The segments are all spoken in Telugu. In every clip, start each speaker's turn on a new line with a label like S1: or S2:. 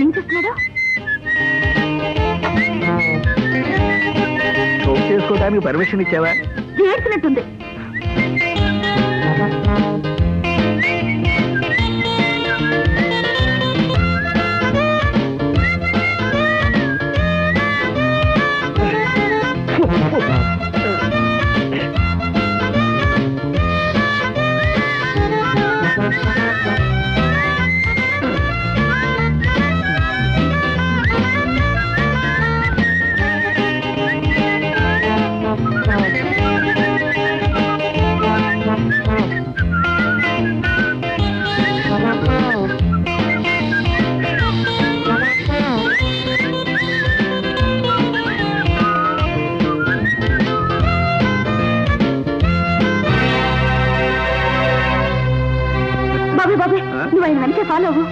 S1: ఏం చేస్తున్నాడు?
S2: షో చేసుకోవడానికి పర్మిషన్ ఇచ్చావా?
S1: చేసినట్టుంది.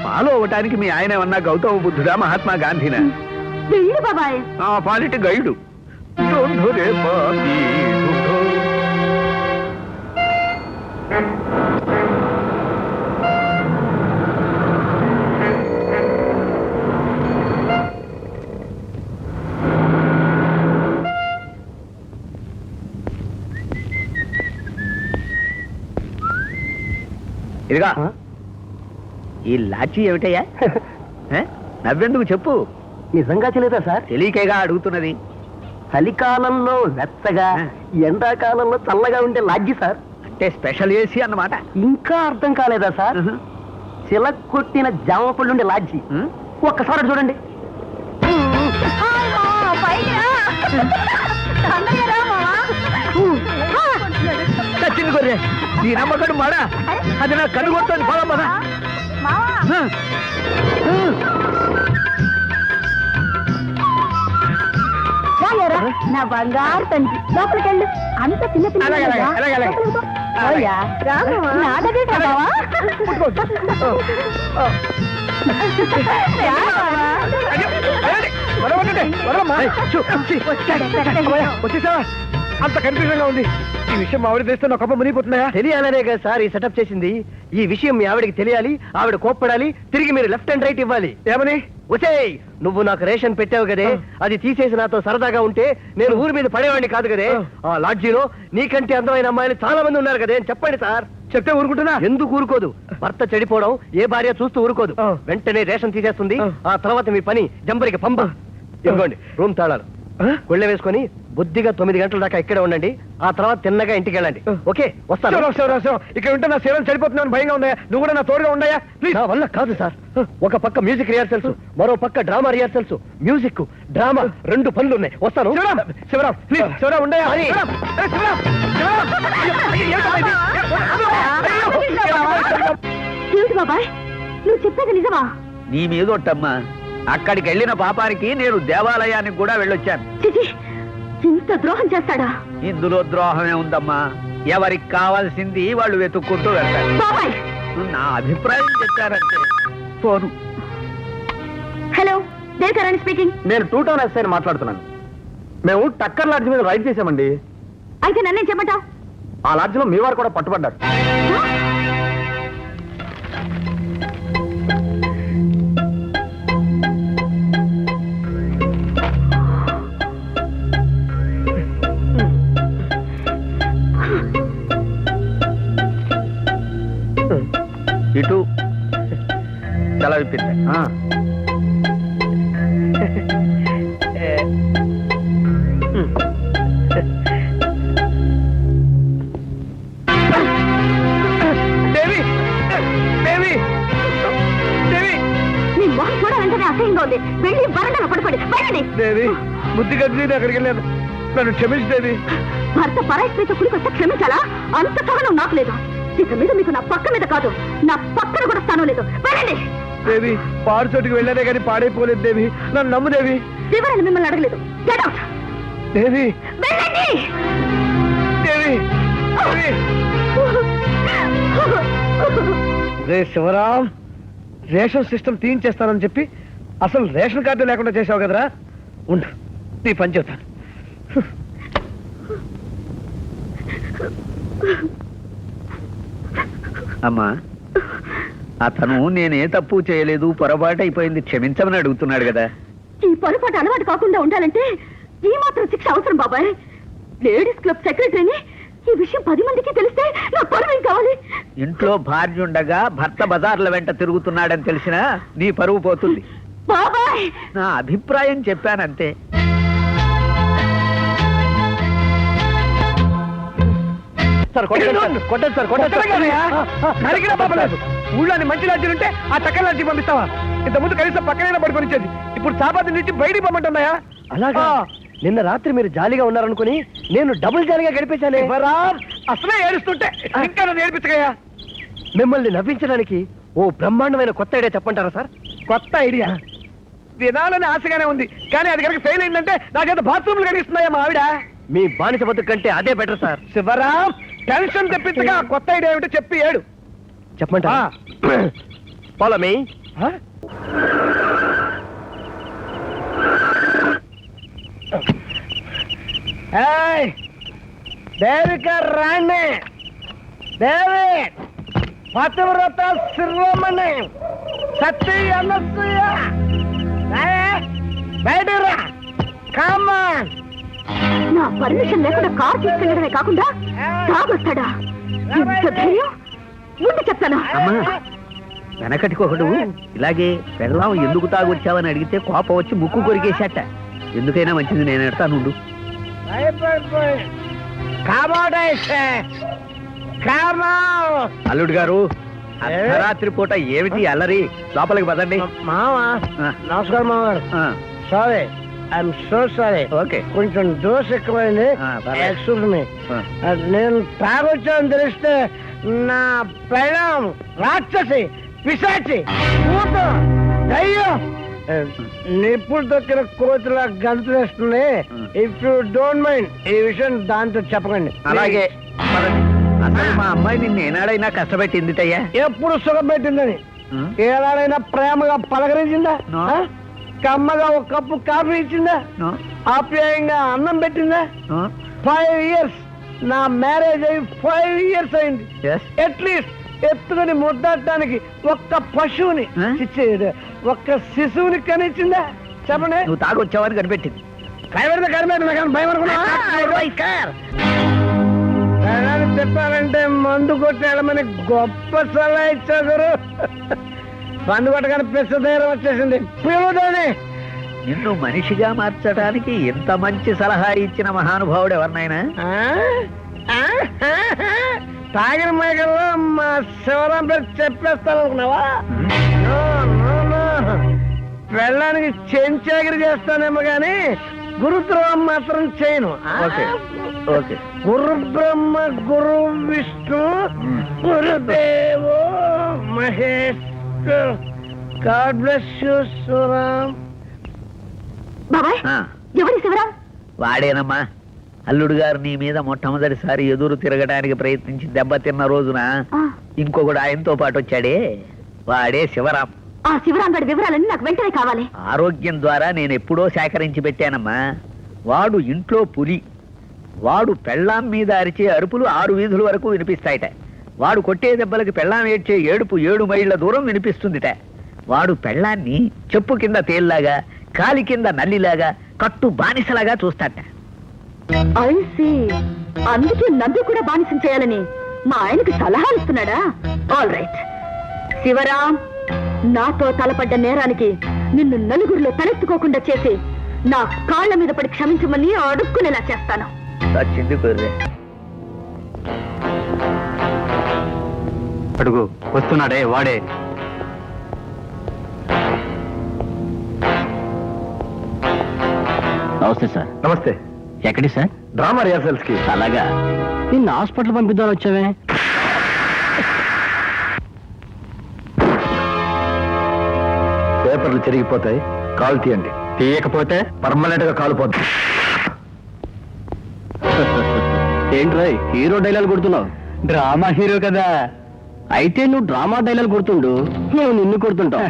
S2: ఫాలో అవటానికి మీ ఆయన ఏమన్నా గౌతమ బుద్ధుడా, మహాత్మా గాంధీనా?
S1: వెళ్ళు బాబాయ్.
S2: పాలిటి గైడు. ఇదిగా ఈ లాఠీ ఏమిటయ్యా? నవ్వెందుకు చెప్పు.
S3: నిజంగా తెలియదా సార్?
S2: తెలియకేగా అడుగుతున్నది.
S3: చలికాలంలో వెచ్చగా, ఎండాకాలంలో చల్లగా ఉండే లాడ్జి సార్.
S2: అంటే స్పెషల్ ఏసీ అన్నమాట.
S3: ఇంకా అర్థం కాలేదా సార్? చిలక్ కొట్టిన జామ పళ్ళు ఉండే లాడ్జి. ఒక్కసారి చూడండి.
S2: చిన్న గొర్రె, నీ నమ్మకడు మాడా, అది నా కన్ను కొడుతుంది. పోదమ్మా.
S1: నా బంగారు తండ్రి, లోపలికెళ్ళు. అంత చిన్న పిల్ల
S2: వచ్చేసావా? అంత కన్ఫ్యూజన్ గా ఉంది. ఈ విషయం ఆవిడ తెలిస్తే నా కప్ప మునిగిపోతున్నాయా?
S3: తెలియాలనే కదా సార్ ఈ సెటప్ చేసింది. ఈ విషయం మీ ఆవిడకి తెలియాలి, ఆవిడ కోప్పడాలి, తిరిగి మీరు లెఫ్ట్ అండ్ రైట్ ఇవ్వాలి.
S2: ఏమని?
S3: వచ్చేయ్, నువ్వు నాకు రేషన్ పెట్టావు కదే, అది తీసేసి నాతో సరదాగా ఉంటే నేను ఊరి మీద పడేవాడిని కాదు కదే. ఆ లాడ్జీలో నీకంటే అందమైన అమ్మాయిలు చాలా మంది ఉన్నారు కదే అని చెప్పండి సార్.
S2: చెప్తే ఊరుకుంటున్నా?
S3: ఎందుకు ఊరుకోదు? భర్త చెడిపోవడం ఏ భార్య చూస్తూ ఊరుకోదు. వెంటనే రేషన్ తీసేస్తుంది. ఆ తర్వాత మీ పని జంబరికి పంప. ఇవ్వండి రూమ్ తాళాలు. గుళ్ళ వేసుకొని బుద్ధిగా 9 గంటల దాకా ఇక్కడే ఉండండి. ఆ తర్వాత తిన్నగా ఇంటికి వెళ్ళండి. ఓకే, వస్తాను.
S2: ఇక్కడ ఉంటే నా సేవలు చనిపోతున్నాను భయంగా ఉన్నాయా? నువ్వు కూడా నా తోడుగా ఉన్నాయా?
S3: నా వల్ల కాదు సార్. ఒక పక్క మ్యూజిక్ రిహార్సల్స్, మరో పక్క డ్రామా రిహార్సల్స్. మ్యూజిక్, డ్రామా 2 పనులు ఉన్నాయి. వస్తాను.
S2: శివరాం ప్లీజ్, శివరాం ఉండయా?
S1: బాబాయ్, నువ్వు చెప్పేది నిజమా?
S2: నీ మీదొట్టమ్మా. అక్కడికి వెళ్ళిన పాపానికి నేను దేవాలయానికి కూడా వెళ్ళొచ్చాను.
S1: ఇంత ద్రోహం చేస్తాడా?
S2: ఇందులో ద్రోహమే ఉందమ్మా. ఎవరికి కావాల్సింది వాళ్ళు వెతుక్కుంటూ వెళ్తారు. నా అభిప్రాయం చెప్పారంటే ఫోను.
S1: Hello, దేవకరణి speaking.
S3: నేను 2 టౌన్ ఎస్ఐ మాట్లాడుతున్నాను. మేము టక్కర్ లాడ్జ్ మీద రైడ్ చేశామండి.
S1: అయితే నన్నేం చెప్పమంటావు?
S3: ఆ లాడ్జ్ లో మీ వారు కూడా పట్టుబడ్డారు.
S2: ఇటు చాలా విప్పింది. దేవి, బుద్ధి గడ్డి అక్కడికి వెళ్ళాను. నన్ను క్షమించు దేవి.
S1: భర్త పరాయి స్త్రీతో కుడికొస్తే క్షమించాలా? అంత సహనం నాకు లేదు. ఇక మీద మీకు నా పక్క మీద కాదు, నా పక్కన కూడా స్థానం లేదు. వెళ్ళండి.
S2: దేవి, పాడు చోటుకి వెళ్ళానే కానీ పాడైపోలేదు దేవి. నన్ను నమ్ము దేవి.
S1: వివరాలు మిమ్మల్ని అడగలేదు. Get out.
S2: దేవి,
S1: వెళ్ళండి.
S2: దేవి, రే శివరాం, రేషన్ సిస్టమ్ తీయించేస్తానని చెప్పి అసలు రేషన్ కార్డు లేకుండా చేసావు కదరా.
S3: ఉండు, నీ పని చెబుతాను.
S2: అమ్మా, అతను నేనే తప్పు చేయలేదు, పొరపాటు అయిపోయింది, క్షమించమని అడుగుతున్నాడు కదా.
S1: ఈ పొరపాటు అలవాటు కాకుండా ఉండాలంటే ఈ మాత్రం శిక్ష అవసరం బాబాయ్. లేడీస్ క్లబ్ సెక్రటరీని ఈ విషయం 10 మందికి తెలిస్తే నా పరువు ఏం కావాలి?
S2: ఇంట్లో భార్య ఉండగా భర్త బజార్ల వెంట తిరుగుతున్నాడని తెలిసినా నీ పరువు పోతుంది.
S1: బాబాయ్,
S2: నా అభిప్రాయం చెప్పానంతే.
S3: సార్ కొట్టండి సార్, కొట్టండి.
S4: నరికినా పాపలేదు. ఊళ్ళోని మంచి లాడ్జీలు ఉంటే ఆ చక్కని లాడ్జీ పంపిస్తావా? ఇంత ముందు కనీసం పక్కనైనా పడుకొని ఇచ్చేది. ఇప్పుడు సాబాద్ నుంచి బయటికి పంపంటున్నాయా?
S3: అలాగా? నిన్న రాత్రి మీరు జాలీగా ఉన్నారనుకుని నేను డబుల్ జాలీగా గడిపేశానే.
S4: అసలే ఏడుస్తుంటే ఇంకా నన్ను ఏడిపించగయా?
S3: మిమ్మల్ని నవ్వించడానికి ఓ బ్రహ్మాండమైన కొత్త ఐడియా చెప్పంటారా సార్?
S4: కొత్త ఐడియా వినాలని ఆశగానే ఉంది, కానీ అది కనుక ఫెయిల్ అయిందంటే నాకేదో బాత్రూమ్లు కనిపిస్తున్నాయా మా ఆవిడ?
S3: మీ బానిస బతుకు కంటే అదే బెటర్ సార్.
S4: శివరాం, టెన్షన్ తెప్పించగా ఆ కొత్త ఐడియా ఏమిటో చెప్పి ఏడు.
S3: చెప్పంటా? Follow me.
S4: దేవిక రాణి, దేవి పతివ్రత శిరోమణి, సత్య అనసూయ, బయటరా, కామన్.
S1: నా పర్మిషన్ లేకుండా కార్ తీసుకెళ్ళడమే కాకుండా తాగొస్తాడా? ఎంత ధైర్యం! ముందు చెప్తాను.
S2: అమ్మా, వెనకటికొకడు ఇలాగే పెళ్ళాం ఎందుకు తాగొచ్చావని అడిగితే కోపం వచ్చి ముక్కు కొరికేశాట. ఎందుకైనా మంచిది, నేను ఎడతానుండు. అల్లుడు గారు, అర్ధరాత్రి పూట ఏమిటి అల్లరి? లోపలికి పదండి.
S4: మామా, నమస్కారం మామగారు. Sorry, I'm so sorry.
S2: Okay.
S4: కొంచెం దోశ ఎక్కువైంది.
S2: పర్లేదు.
S4: Excuse me. నేను తాగొచ్చాను తెలిస్తే నా పెళ్ళం రాక్షసి, పిశాచి, పూత, దయ్యం నిప్పుడు తొక్కిన కోతులా గంతులేస్తుంది. ఇఫ్ యూ డోంట్ మైండ్ ఈ విషయం దాంతో చెప్పకండి.
S2: అలాగే పదండి. అసలు మా అమ్మాయి నిన్ను ఏనాడైనా కష్టపెట్టిందిటయ్యా?
S4: ఎప్పుడు సుఖం పెట్టిందని ఏనాడైనా ప్రేమగా పలకరించిందా?
S2: No.
S4: ఆ? కమ్మగా ఒక కప్పు కాఫీ ఇచ్చిందా?
S2: No.
S4: ఆప్యాయంగా అన్నం పెట్టిందా?
S2: No.
S4: 5 years నా మ్యారేజ్ అయ్యి 5 years అయింది.
S2: Yes.
S4: అట్లీస్ట్ ఎత్తుకుని ముద్దాడటానికి ఒక్క పశువుని,
S2: Huh?
S4: ఒక్క శిశువుని కనిచ్చిందా? చెప్పండి.
S2: నువ్వు తాగొచ్చావని కనిపెట్టింది.
S4: కనిపెడితే కనిపెట్టిన భయం అనుకున్నా చెప్పాలంటే మందు కొట్టేయడమని గొప్ప సలహా ఇచ్చారు. మందు కొట్టగానే పెద్ద ధైర్యం వచ్చేసింది. పిలుదని
S2: నిన్ను మనిషిగా మార్చడానికి ఎంత మంచి సలహా ఇచ్చిన మహానుభావుడు ఎవరినైనా?
S4: తాగిన మైకల్లో మా శివరాం పేరు చెప్పేస్తాననుకున్నావా? వెళ్ళడానికి చెంచాగిరి చేస్తానేమో గాని గురుద్రోహం మాత్రం చేయను.
S2: ఓకే. ఓకే.
S4: గురు బ్రహ్మ గురు విష్ణు గురుదేవో Mahesh. God bless you Sivaram.
S1: బాబాయ్,
S2: ఆ,
S1: ఎవరి శివరాం?
S2: వాడేనమ్మా. అల్లుడు గారు నీ మీద మొట్టమొదటిసారి ఎదురు తిరగడానికి ప్రయత్నించి దెబ్బతిన్న రోజున
S1: ఆ,
S2: ఇంకొకడు ఆయనతో పాటు వచ్చాడే, వాడే శివరాం.
S1: ఆ శివరాం గడి వివరాలన్నీ నాకు వెంటనే కావాలి.
S2: ఆరోగ్యం ద్వారా నేను ఎప్పుడో సేకరించి పెట్టానమ్మా. వాడు ఇంట్లో పులి. వాడు పెళ్ళాం మీద అరిచే అరుపులు 6 వీధుల వరకు వినిపిస్తాయిట. వాడు కొట్టే దెబ్బలకి పెళ్ళాం ఏడ్చే ఏడుపు 7 మైళ్ళ దూరం వినిపిస్తుందిట. వాడు పెళ్ళాన్ని చెప్పు కింద తేల్లాగా, కాలి కింద నల్లిలాగా, కట్టు బానిసలాగా చూస్తాట.
S1: I see. అందుకే నన్ను కూడా బానిసం చేయాలని మా ఆయనకి సలహాలు ఇస్తున్నాడా? ఆల్ రైట్ శివరాం, నాతో తలపడ్డ నేరానికి నిన్ను నలుగురిలో తలెత్తుకోకుండా చేసి నా కాళ్ళ మీద పడి క్షమించమని అడుక్కునేలా చేస్తాను.
S2: వచ్చింది కుర్రే.
S3: అడుగు, వస్తున్నాడే వాడే.
S5: నమస్తే సార్.
S3: నమస్తే.
S5: ఎక్కడి సార్?
S3: డ్రామా రిహార్సల్స్ కి.
S5: అలాగా, నిన్న హాస్పిటల్ పంపిద్దామని వచ్చావే?
S3: పేపర్లు చెరిగిపోతాయి, కాలు తీయండి. తీయకపోతే పర్మనెంట్ గా కాలిపోతాయి.
S5: ఏంట్రా హీరో డైలాగ్ కొడుతున్నావు?
S3: డ్రామా హీరో కదా.
S5: అయితే నువ్వు డ్రామా డైలాగ్ కొడుతుండు, నేను నిన్ను కొడుతుంటావు.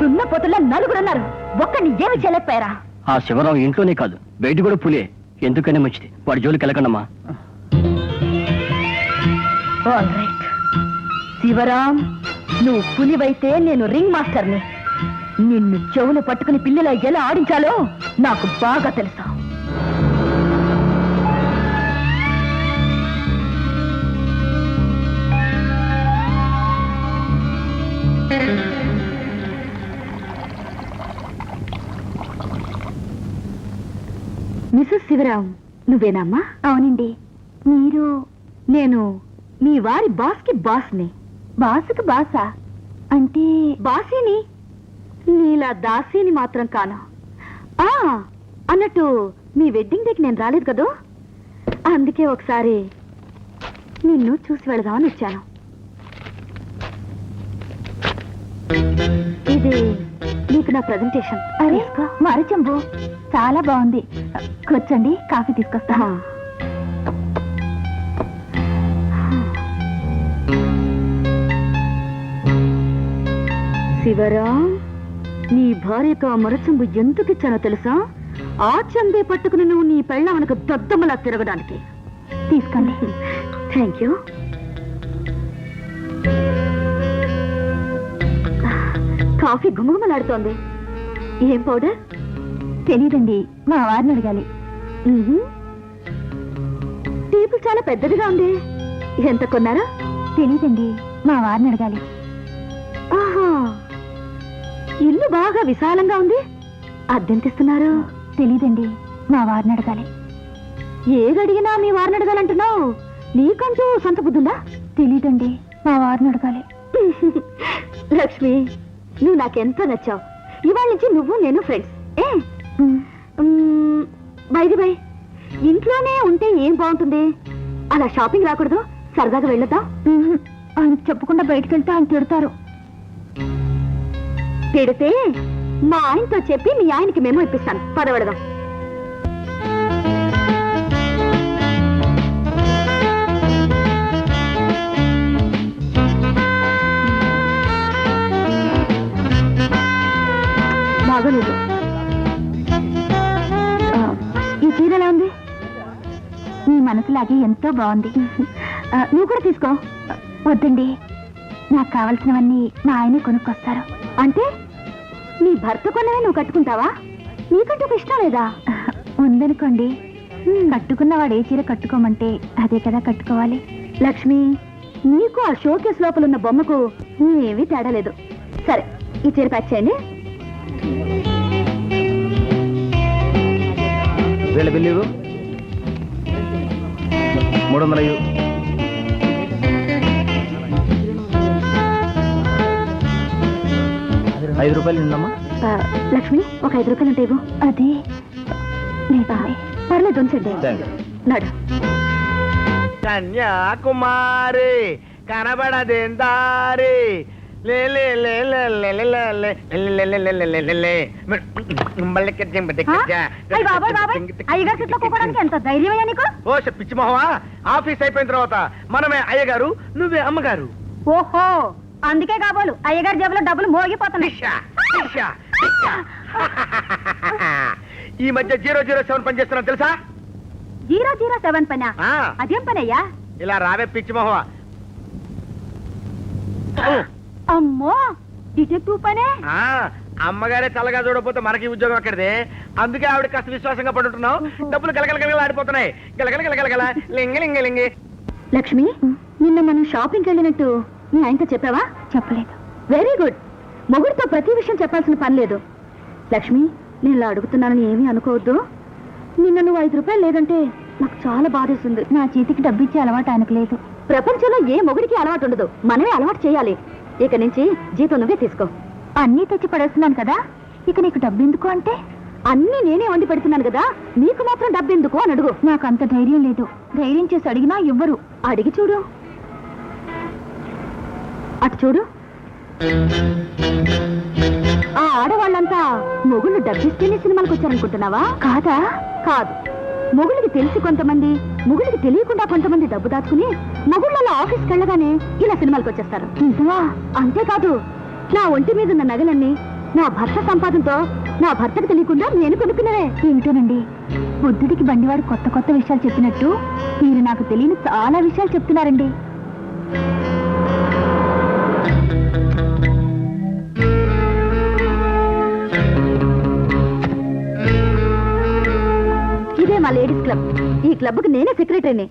S1: దున్నపోతుల్లో నలుగురున్నారు, ఒక్కడిని ఏమి చేయలేకపోయారా?
S5: ఆ శివరాం ఇంట్లోనే కాదు బయట కూడా పులే. ఎందుకనే మంచిది, వాడి జోలికి వెళ్ళకండమ్మా.
S1: ఆల్ రైట్ శివరాం, నువ్వు పులివైతే నేను రింగ్ మాస్టర్ని. నిన్ను చెవులు పట్టుకుని పిల్లల ఎలా ఆడించాలో నాకు బాగా తెలుసా. మిసెస్ శివరాం, నువ్వేనమ్మా? అవునండి. మీరు? నేను మీ వారి బాస్కి బాస్ని. బాసుకి బాసా అంటే? బాసీని, నీలా దాసీని మాత్రం కాను. అన్నట్టు మీ వెడ్డింగ్ డేకి నేను రాలేదు కదూ, అందుకే ఒకసారి నిన్ను చూసి వెళదామని వచ్చాను. ఇది నీకు నా ప్రజెంటేషన్. అరే మరి చెంబు, చాలా బాగుంది. కూర్చోండి, కాఫీ తీసుకొస్తా. శివరాం, నీ భార్యకు ఆ మరచెంబు ఎందుకు ఇచ్చానో తెలుసా? ఆ చెంబే పట్టుకుని నువ్వు నీ పెళ్ళామనకు దద్దమ్మలా తిరగడానికి. తీసుకోండి. Thank you. కాఫీ గుమగుమలాడుతోంది. ఏం పౌడర్? తెలీదండి, మా వారిని అడగాలి. టేబుల్ చాలా పెద్దదిగా ఉంది. ఎంత కొన్నారా? తెలీదండి, మా వారిని అడగాలి. ఆహా, ఇల్లు బాగా విశాలంగా ఉంది. అద్దెంతిస్తున్నారు? తెలీదండి, మా వారిని అడగాలి. ఏదడిగినా మీ వారిని అడగాలంటున్నావు. నీకంటూ సొంత బుద్ధుందా? తెలీదండి, మా వారిని అడగాలి. లక్ష్మి, నువ్వు నాకెంతో నచ్చావు. ఇవాళ నుంచి నువ్వు నేను ఫ్రెండ్స్. బైది బై, ఇంట్లోనే ఉంటే ఏం బాగుంటుంది? అలా షాపింగ్ రాకూడదు? సరదాగా వెళ్ళొద్దాం. ఆయన చెప్పకుండా బయటకు వెళ్తే ఆయన తిడతారు. తిడితే మా ఆయనతో చెప్పి మీ ఆయనకి మేము ఇప్పిస్తాను. పదవడదాం. బాగోలేదు. ఈ చీర ఎలా ఉంది? నీ మనసులాగే ఎంతో బాగుంది. నువ్వు కూడా తీసుకో. వద్దండి, నాకు కావలసినవన్నీ మా ఆయనే కొనుక్కొస్తారు. అంటే నీ భర్త కొన్నవే నువ్వు కట్టుకుంటావా? నీకంటూ ఇష్టం లేదా? ఉందనుకోండి, కట్టుకున్నవాడు ఏ చీర కట్టుకోమంటే అదే కదా కట్టుకోవాలి. లక్ష్మి, నీకు ఆ షోకేస్ లోపల ఉన్న బొమ్మకు ఏమీ తేడా లేదు. సరే, ఈ చీర ప్యాక్ చేయండి.
S3: వీళ్ళ బిల్లు 300. ₹5 ఉందమ్మా.
S1: లక్ష్మి, ఒక 5 రూపాయలు ఉంటే ఇవ్వు. అది పర్లేదు, ఉంచండి. నడు.
S4: కన్యాకుమారి కనబడదేందారి
S1: ఎంత ధైర్యమయ్యా నీకు?
S4: ఓ పిచ్చి మొహమా, ఆఫీస్ అయిపోయిన తర్వాత మనమే అయ్యగారు, నువ్వే అమ్మగారు.
S1: ఓహో, అందుకే కాబోలు అయ్యగారి జేబులో డబ్బులు మోగిపోతున్నాయి.
S4: ఈ మధ్య 007 పని చేస్తున్నా తెలుసా?
S1: 007 పనా?
S4: ఆ.
S1: అదేం పనయ్యా?
S4: ఇలా రావే పిచ్చి మొహవా.
S1: అమ్మో, డిటెక్టివ్ పనే?
S4: ఆ, అమ్మగారే చల్లగా చూడకపోతే మనకి ఉద్యోగం అక్కడిదే. అందుకే ఆవిడ కాస్త విశ్వాసంగా పడుతున్నావు. డబ్బులు గలగల ఆడిపోతున్నాయి. గలగల లింగి లింగి లింగి.
S1: లక్ష్మి, నిన్న మనం షాపింగ్కి వెళ్ళినట్టు నీ ఆయనతో చెప్పావా? చెప్పలేదు. Very good. మొగుడితో ప్రతి విషయం చెప్పాల్సిన పని లేదు. లక్ష్మి, నేను ఇలా అడుగుతున్నానని ఏమీ అనుకోవద్దు. నిన్న నువ్వు 5 రూపాయలు లేదంటే నాకు చాలా బాధేస్తుంది. నా చేతికి డబ్బిచ్చే అలవాటు ఆయనకు లేదు. ప్రపంచంలో ఏ మొగుడికి అలవాటు ఉండదు. మనమే అలవాటు చేయాలి. ఇక నుంచి జీతం నువ్వే తీసుకో. అన్నీ తెచ్చి పడేస్తున్నాను కదా, ఇక నీకు డబ్బు ఎందుకు అంటే? అన్నీ నేనే వండి పెడుతున్నాను కదా, నీకు మాత్రం డబ్బు ఎందుకు అని అడుగు. నాకు అంత ధైర్యం లేదు. ధైర్యం చేసి అడిగినా ఇవ్వరు. అడిగి చూడు. అటు చూడు. ఆ ఆడవాళ్ళంతా మొగుళ్ళు డబ్బిస్తేనే సినిమాలకు వచ్చారనుకుంటున్నావా? కాదా? కాదు. మొగుళ్ళకి తెలిసి కొంతమంది, మొగుళ్ళకి తెలియకుండా కొంతమంది డబ్బు దాచుకుని మొగుళ్ళ ఆఫీస్కి వెళ్ళగానే ఇలా సినిమాలకు వచ్చేస్తారు. నిజమా? అంతేకాదు, నా ఒంటి మీద ఉన్న నగలన్నీ నా భర్త సంపాదనతో నా భర్తకు తెలియకుండా నేను కొనుక్కున్నవే. ఏమిటోనండి, బుద్ధుడికి బండివాడు కొత్త కొత్త విషయాలు చెప్పినట్టు మీరు నాకు తెలియని చాలా విషయాలు చెప్తున్నారండి. ఇదే మా లేడీస్ క్లబ్. ఈ క్లబ్కి నేనే సెక్రటరీని.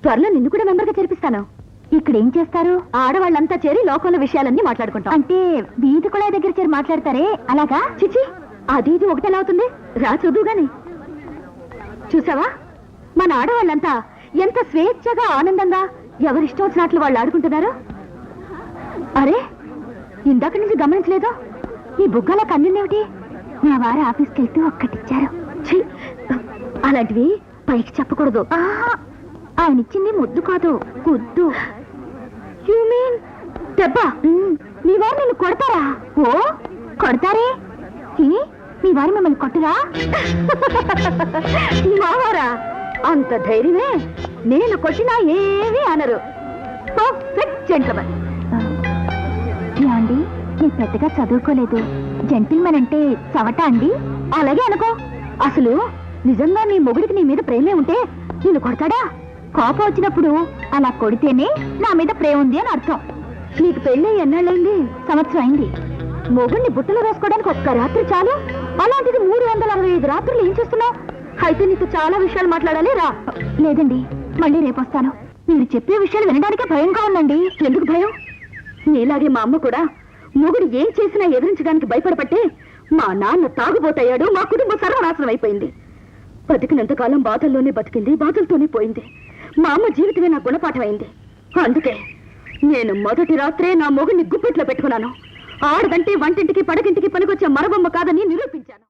S1: త్వరలో నిన్ను కూడా మెంబర్గా చేర్పిస్తాను. ఇక్కడ ఏం చేస్తారు? ఆడవాళ్ళంతా చేరి లోకంలో విషయాలన్నీ మాట్లాడుకుంటాం. అంటే వీధి కూడా దగ్గర చేరి మాట్లాడతారే, అలాగా? చిచి, అది ఇది ఒకటెలా అవుతుంది? రా చూద్దు గాని. చూసావా, మన ఆడవాళ్ళంతా ఎంత స్వేచ్ఛగా ఆనందంగా ఎవరిష్టం వచ్చినట్లు వాళ్ళు ఆడుకుంటున్నారు. అరే, ఇందాక నుంచి గమనించలేదు. ఈ బుగ్గల కన్నులేమిటి? నా వారు ఆఫీస్కి వెళ్తూ ఒక్కటిచ్చారు. ఛీ, అలాంటివి పైకి చెప్పకూడదు. ఆయన ఇచ్చింది ముద్దు కాదు, గుద్దు. యు మీన్ దెబ్బ? మీ వారు నిన్ను కొడతారా? ఓ, కొడతారే. మీ వారు మిమ్మల్ని కొట్టరా? మా వారా? అంత ధైర్యమే. నేను కొట్టినా ఏమీ అనరు. Perfect gentleman. అండి, నేను పెద్దగా చదువుకోలేదు. జెంటిల్మెన్ అంటే చవట అండి? అలాగే అనుకో. అసలు నిజంగా నీ మొగుడికి నీ మీద ప్రేమే ఉంటే నిన్ను కొడతాడా? కోపం వచ్చినప్పుడు అలా కొడితేనే నా మీద ప్రేమ ఉంది అని అర్థం. నీకు పెళ్ళి ఎన్నాళ్ళైంది? సంవత్సరం అయింది. మొగుడిని బుట్టలు వేసుకోవడానికి ఒక్క రాత్రి చాలు. అలాంటిది 365 రాత్రులు ఏం చేస్తున్నావు? అయితే నీకు చాలా విషయాలు మాట్లాడాలి. రా. లేదండి, మళ్ళీ రేపు వస్తాను. మీరు చెప్పే విషయాలు వినడానికే భయంగా ఉందండి. ఎందుకు భయం? నీలాగే మా అమ్మ కూడా మొగుడు ఏం చేసినా ఎదిరించడానికి భయపడబట్టే మా నాన్న తాగుబోతయ్యాడు. మా కుటుంబం సర్వనాశనం అయిపోయింది. బతికినంతకాలం బాధల్లోనే బతికింది, బాధలతోనే పోయింది. మా అమ్మ జీవితమే నా గుణపాఠం అయింది. అందుకే నేను మొదటి రాత్రే నా మొగుడిని గుప్పెట్లో పెట్టుకున్నాను. ఆడదంటే వంటింటికి పడకింటికి పనికొచ్చే మరబొమ్మ కాదని నిరూపించాను.